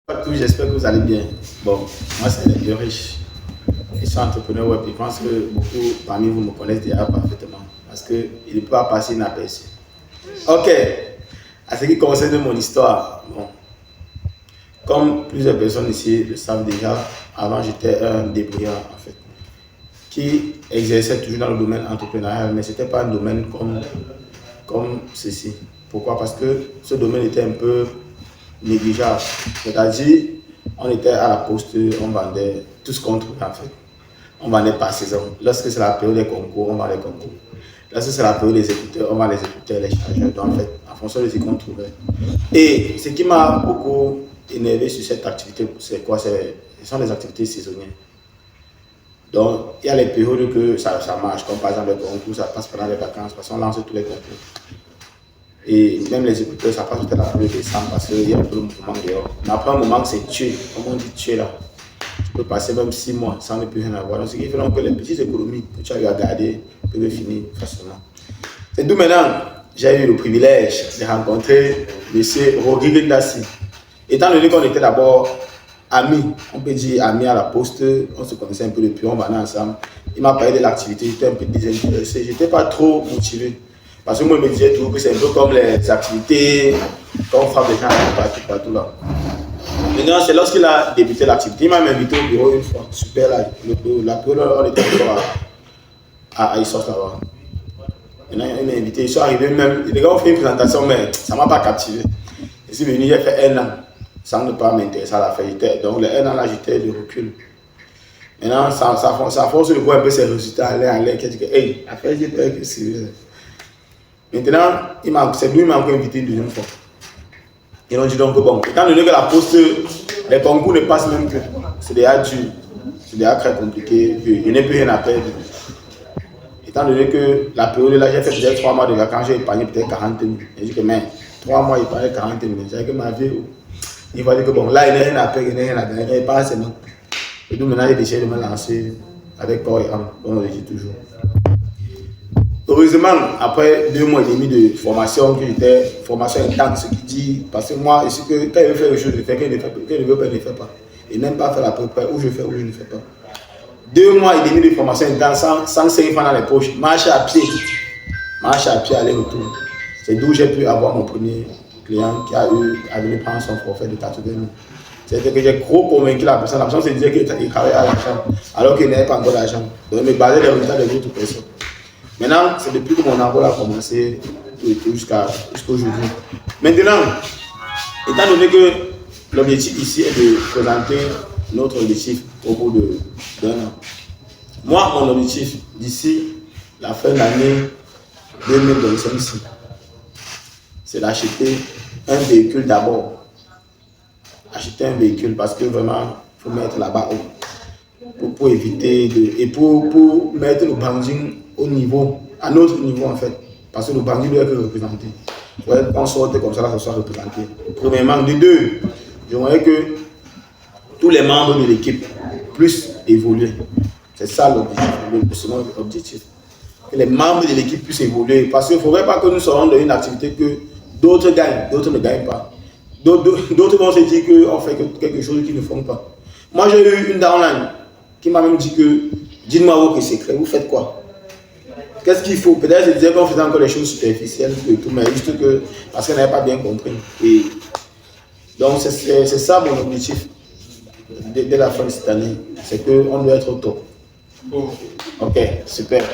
J'espère que vous allez bien. Bon, moi c'est les riches. Je suis entrepreneur web. Je pense que beaucoup parmi vous me connaissent déjà parfaitement parce qu'il ne peut pas passer inaperçu. Ok, à ce qui concerne mon histoire, bon, comme plusieurs personnes ici le savent déjà, avant j'étais un débrouillard en fait, qui exerçait toujours dans le domaine entrepreneurial, mais ce n'était pas un domaine comme ceci. Pourquoi? Parce que ce domaine était un peu négligeable. C'est-à-dire, on était à la poste, on vendait tout ce qu'on trouvait en fait. On vendait par saison. Lorsque c'est la période des concours, on vend les concours. Lorsque c'est la période des écouteurs, on vend les écouteurs, les chargeurs. Donc en fait, en fonction de ce qu'on trouvait. Et ce qui m'a beaucoup énervé sur cette activité, c'est quoi? Ce sont les activités saisonnières. Donc, il y a les périodes que ça marche, comme par exemple les concours, ça passe pendant les vacances, parce qu'on lance tous les concours. Et même les écouteurs, ça passe peut-être la période de décembre parce qu'il y a un peu de mouvement dehors. Mais après un moment, c'est tué. Comme on dit tuer là. Tu peux passer même 6 mois sans ne plus rien avoir. Donc, ce qui fait que les petites économies que tu as gardées peuvent finir facilement. C'est d'où maintenant, j'ai eu le privilège de rencontrer M. Rodrigue Dassi. Étant donné qu'on était d'abord amis, on peut dire amis à la poste, on se connaissait un peu depuis, on venait ensemble. Il m'a parlé de l'activité, j'étais un peu désintéressé, je n'étais pas trop motivé. Parce que moi, je me disais toujours que c'est un peu comme les activités qu'on frappe les gens partout là. Maintenant, c'est lorsqu'il a débuté l'activité, il m'a invité au bureau une fois. Super là, la période, on était encore à Issos là-bas. Maintenant, il m'a invité, ils sont arrivés même, les gars ont fait une présentation, mais ça ne m'a pas captivé. Je suis venu, j'ai fait 1 an, sans ne pas m'intéresser à la fête. Donc, les 1 an là, j'étais de recul. Maintenant, ça force de voir un peu ses résultats aller, qui a dit que, hey, la fête, j'étais sérieux. Maintenant, c'est lui qui m'a encore invité une deuxième fois. Ils ont dit donc, bon, étant donné que la poste, les concours ne passent même plus, c'est déjà dur, c'est déjà très compliqué, je n'ai plus rien à perdre. Étant donné que la période là, j'ai fait peut-être 3 mois de vacances, j'ai épargné peut-être 40 000. J'ai dit que, mais 3 mois, épargné 40 000. J'ai dit que ma vie, il fallait que, bon, là, il n'y a rien à perdre, il n'y a rien à gagner, il pas assez, non. Et donc maintenant, j'ai décidé de me lancer avec corps et âme, comme on le dit toujours. Heureusement, après 2 mois et demi de formation, que j'étais formation intense, ce qui dit, parce que moi, je sais que quand il veut faire quelque chose, je fais, quand il ne veut pas, il ne fait pas. Et même pas faire à peu près, où je fais, où je ne fais pas. 2 mois et demi de formation intense, sans 5 francs dans les poches, marche à pied, aller-retour. C'est d'où j'ai pu avoir mon premier client qui a eu à venir prendre son forfait de 80 000. C'était que j'ai trop convaincu la personne se disait qu'il travaillait à l'argent, alors qu'il n'avait pas encore d'argent. Donc, il me basait les résultats des autres personnes. Maintenant, c'est depuis que mon envol a commencé jusqu'à aujourd'hui. Maintenant, étant donné que l'objectif ici est de présenter notre objectif au bout d'1 an. Moi, mon objectif d'ici la fin de l'année 2025, c'est d'acheter un véhicule d'abord. Acheter un véhicule parce que vraiment, il faut mettre là-bas pour éviter et pour mettre le branding au niveau, à notre niveau en fait, parce que le branding doit être représenté. Ouais, on sorte comme ça soit représenté. Premièrement, de deux, j'aimerais que tous les membres de l'équipe puissent évoluer. C'est ça l'objectif, le second objectif. Que les membres de l'équipe puissent évoluer, parce qu'il ne faudrait pas que nous soyons dans une activité que d'autres gagnent, d'autres ne gagnent pas. D'autres vont se dire qu'on fait quelque chose qu'ils ne font pas. Moi, j'ai eu une downline qui m'a même dit que, dites-moi vos secrets, vous faites quoi? Qu'est-ce qu'il faut? Peut-être je disais qu'on faisait encore des choses superficielles et tout, mais juste que, parce qu'elle n'avait pas bien compris. Et donc, c'est ça mon objectif dès la fin de cette année, c'est qu'on doit être au top. Ok, super.